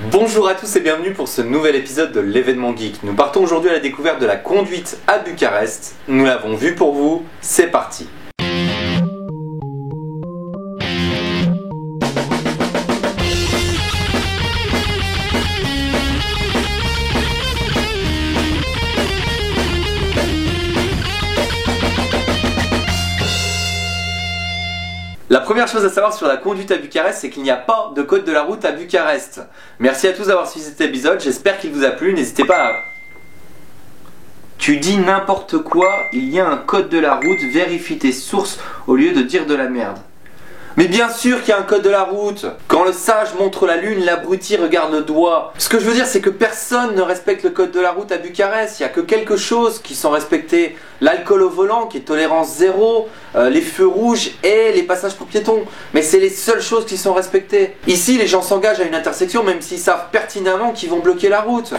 Bonjour à tous et bienvenue pour ce nouvel épisode de l'événement geek. Nous partons aujourd'hui à la découverte de la conduite à Bucarest. Nous l'avons vu pour vous, c'est parti. La première chose à savoir sur la conduite à Bucarest, c'est qu'il n'y a pas de code de la route à Bucarest. Merci à tous d'avoir suivi cet épisode, j'espère qu'il vous a plu, n'hésitez pas à... Tu dis n'importe quoi, il y a un code de la route, vérifie tes sources au lieu de dire de la merde. Mais bien sûr qu'il y a un code de la route. Quand le sage montre la lune, l'abruti regarde le doigt. Ce que je veux dire, c'est que personne ne respecte le code de la route à Bucarest. Il n'y a que quelques choses qui sont respectées. L'alcool au volant, qui est tolérance zéro, les feux rouges et les passages pour piétons. Mais c'est les seules choses qui sont respectées. Ici, les gens s'engagent à une intersection, même s'ils savent pertinemment qu'ils vont bloquer la route.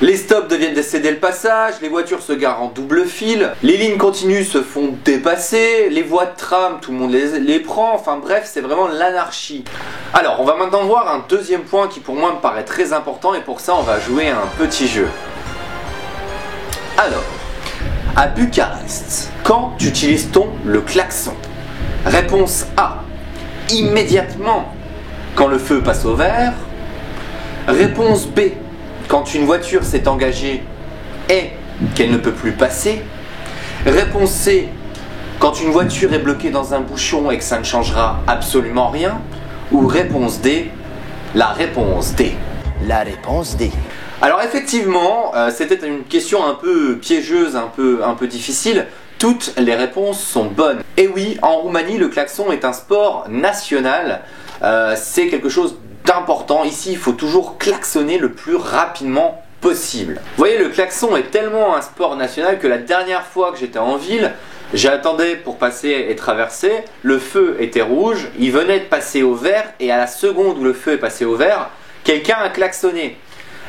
Les stops deviennent de céder le passage, les voitures se garent en double fil, les lignes continues se font dépasser, les voies de tram, tout le monde les prend, enfin bref, c'est vraiment l'anarchie. Alors, on va maintenant voir un deuxième point qui pour moi me paraît très important et pour ça on va jouer à un petit jeu. Alors, à Bucarest, quand utilises-t-on le klaxon? Réponse A, immédiatement, quand le feu passe au vert. Réponse B, quand une voiture s'est engagée et qu'elle ne peut plus passer. Réponse C, quand une voiture est bloquée dans un bouchon et que ça ne changera absolument rien. Ou réponse D, la réponse D. La réponse D. Alors effectivement, c'était une question un peu piégeuse, un peu difficile. Toutes les réponses sont bonnes. Et oui, en Roumanie, le klaxon est un sport national. C'est quelque chose d'important. Ici, il faut toujours klaxonner le plus rapidement possible. Vous voyez, le klaxon est tellement un sport national que la dernière fois que j'étais en ville, j'attendais pour passer et traverser, le feu était rouge, il venait de passer au vert et à la seconde où le feu est passé au vert, quelqu'un a klaxonné.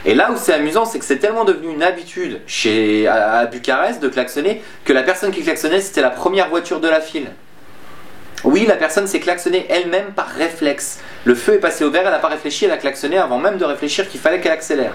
Et là où c'est amusant, c'est que c'est tellement devenu une habitude à Bucarest de klaxonner que la personne qui klaxonnait, c'était la première voiture de la file. Oui, la personne s'est klaxonnée elle-même par réflexe. Le feu est passé au vert, elle n'a pas réfléchi, elle a klaxonné avant même de réfléchir qu'il fallait qu'elle accélère.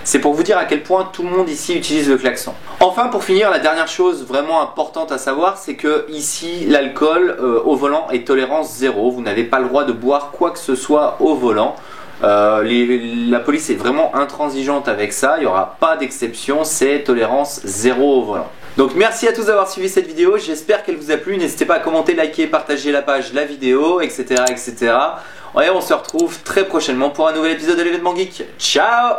C'est pour vous dire à quel point tout le monde ici utilise le klaxon. Enfin, pour finir, la dernière chose vraiment importante à savoir, c'est que ici, l'alcool au volant est tolérance zéro. Vous n'avez pas le droit de boire quoi que ce soit au volant. La police est vraiment intransigeante avec ça, il n'y aura pas d'exception, c'est tolérance zéro au volant. Donc merci à tous d'avoir suivi cette vidéo, j'espère qu'elle vous a plu, n'hésitez pas à commenter, liker, partager la page, la vidéo, etc. etc. Et on se retrouve très prochainement pour un nouvel épisode de l'événement geek. Ciao!